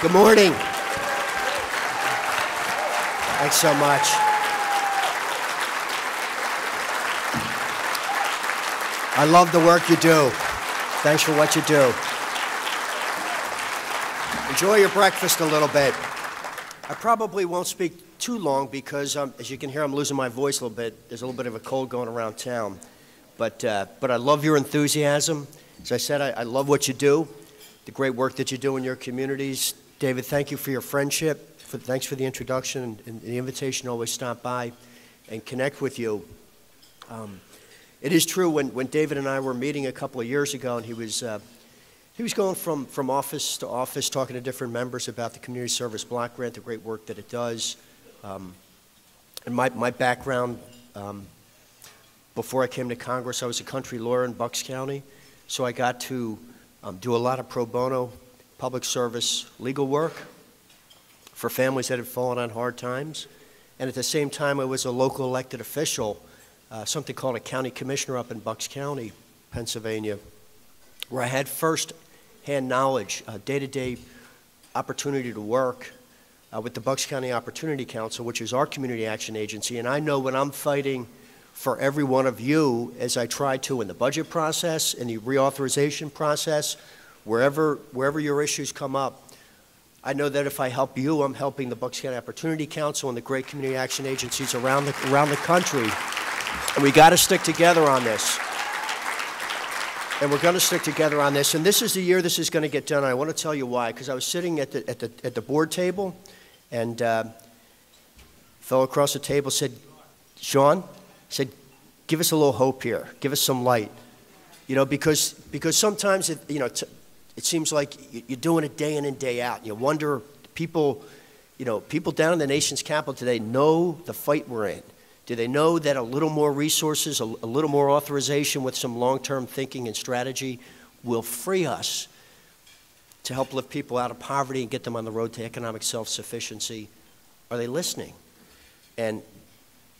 Good morning. Thanks so much. I love the work you do. Thanks for what you do. Enjoy your breakfast a little bit. I probably won't speak too long because, as you can hear, I'm losing my voice a little bit. There's a little bit of a cold going around town. But I love your enthusiasm. As I said, I love what you do, the great work that you do in your communities. David, thank you for your friendship. Thanks for the introduction and the invitation to always stop by and connect with you. It is true, when David and I were meeting a couple of years ago, and he was going from office to office talking to different members about the Community Service Block Grant, the great work that it does. And my background, before I came to Congress, I was a country lawyer in Bucks County, so I got to do a lot of pro bono public service legal work for families that had fallen on hard times. And at the same time, I was a local elected official, something called a county commissioner up in Bucks County, Pennsylvania, where I had first-hand knowledge, day-to-day opportunity to work with the Bucks County Opportunity Council, which is our community action agency. And I know when I'm fighting for every one of you, as I try to in the budget process, in the reauthorization process, wherever your issues come up, I know that if I help you, I'm helping the Bucks County Opportunity Council and the great community action agencies around the country. And we got to stick together on this. And we're going to stick together on this. And this is the year this is going to get done. And I want to tell you why. Because I was sitting at the board table, and a fellow across the table said, Sean, said, give us a little hope here. Give us some light. You know, because sometimes it seems like you're doing it day in and day out. And you wonder, people down in the nation's capital today know the fight we're in. Do they know that a little more resources, a little more authorization with some long-term thinking and strategy will free us to help lift people out of poverty and get them on the road to economic self-sufficiency? Are they listening? And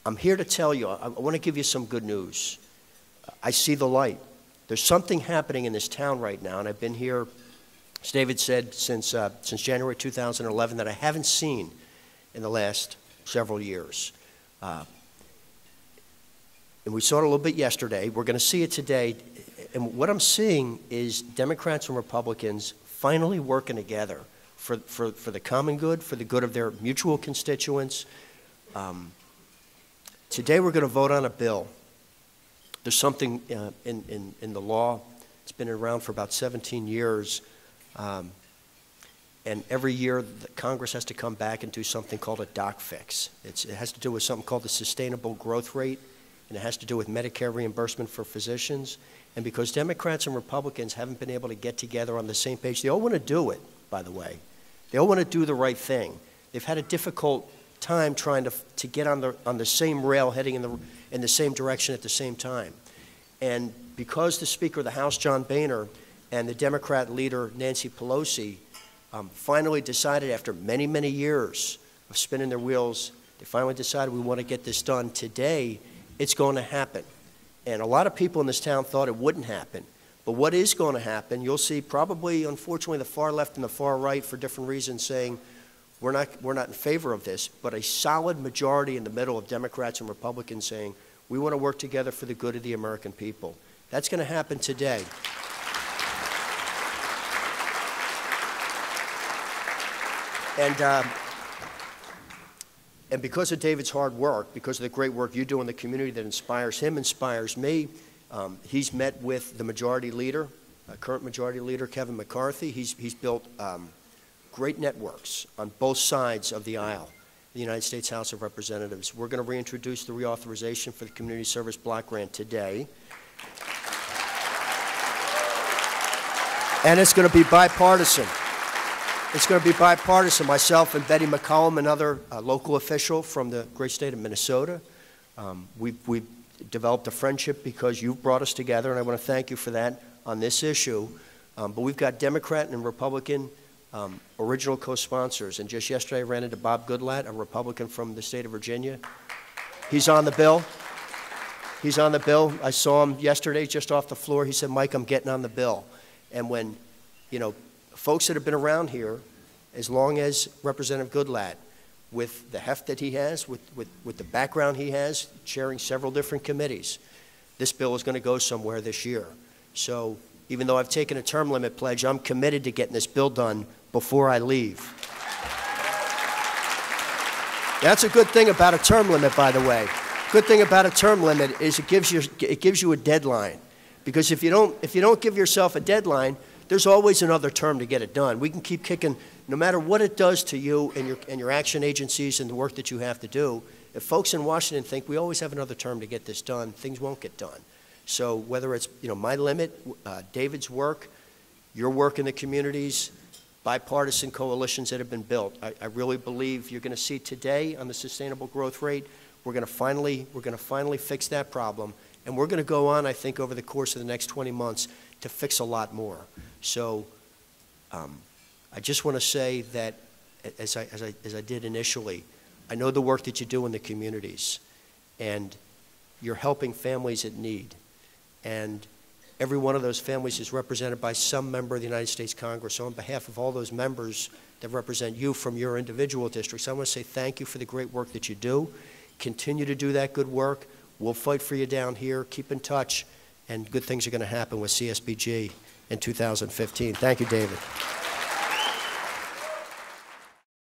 I'm here to tell you, I want to give you some good news. I see the light. There's something happening in this town right now, and I've been here, as David said, since January 2011, that I haven't seen in the last several years. And we saw it a little bit yesterday. We're going to see it today. And what I'm seeing is Democrats and Republicans finally working together for the common good, for the good of their mutual constituents. Today we're going to vote on a bill. There's something in the law. It's been around for about 17 years. And every year, Congress has to come back and do something called a doc fix. It has to do with something called the sustainable growth rate, and it has to do with Medicare reimbursement for physicians. And because Democrats and Republicans haven't been able to get together on the same page, they all want to do it, by the way. They all want to do the right thing. They've had a difficult time trying to get on the same rail, heading in the same direction at the same time. And because the Speaker of the House, John Boehner, and the Democrat leader, Nancy Pelosi, finally decided after many, many years of spinning their wheels, they finally decided we want to get this done today. It's going to happen. And a lot of people in this town thought it wouldn't happen. But what is going to happen, you'll see probably, unfortunately, the far left and the far right, for different reasons, saying we're not in favor of this, but a solid majority in the middle of Democrats and Republicans saying we want to work together for the good of the American people. That's going to happen today. And because of David's hard work, because of the great work you do in the community that inspires him, inspires me, he's met with the majority leader, current majority leader, Kevin McCarthy. He's built great networks on both sides of the aisle, the United States House of Representatives. We're going to reintroduce the reauthorization for the Community Service Block Grant today. And it's going to be bipartisan. It's going to be bipartisan. Myself and Betty McCollum, another local official from the great state of Minnesota, we've developed a friendship because you've brought us together, and I want to thank you for that on this issue. But we've got Democrat and Republican original co-sponsors. And just yesterday I ran into Bob Goodlatte, a Republican from the state of Virginia. He's on the bill. He's on the bill. I saw him yesterday just off the floor. He said, Mike, I'm getting on the bill. And when, folks that have been around here as long as Representative Goodlatte, with the heft that he has, with the background he has, chairing several different committees, this bill is going to go somewhere this year. So even though I've taken a term limit pledge, I'm committed to getting this bill done before I leave. That's a good thing about a term limit, by the way. Good thing about a term limit is it gives you a deadline. Because if you don't give yourself a deadline, there's always another term to get it done. We can keep kicking, no matter what it does to you and your action agencies and the work that you have to do. If folks in Washington think we always have another term to get this done, things won't get done. So whether it's my limit, David's work, your work in the communities, bipartisan coalitions that have been built, I really believe you're going to see today on the sustainable growth rate, we're going to finally fix that problem, and we're going to go on, I think, over the course of the next 20 months to fix a lot more. So I just want to say that, as I did initially, I know the work that you do in the communities, and you're helping families in need. And every one of those families is represented by some member of the United States Congress. So on behalf of all those members that represent you from your individual districts, I want to say thank you for the great work that you do. Continue to do that good work. We'll fight for you down here. Keep in touch, and good things are going to happen with CSBG in 2015. Thank you, David.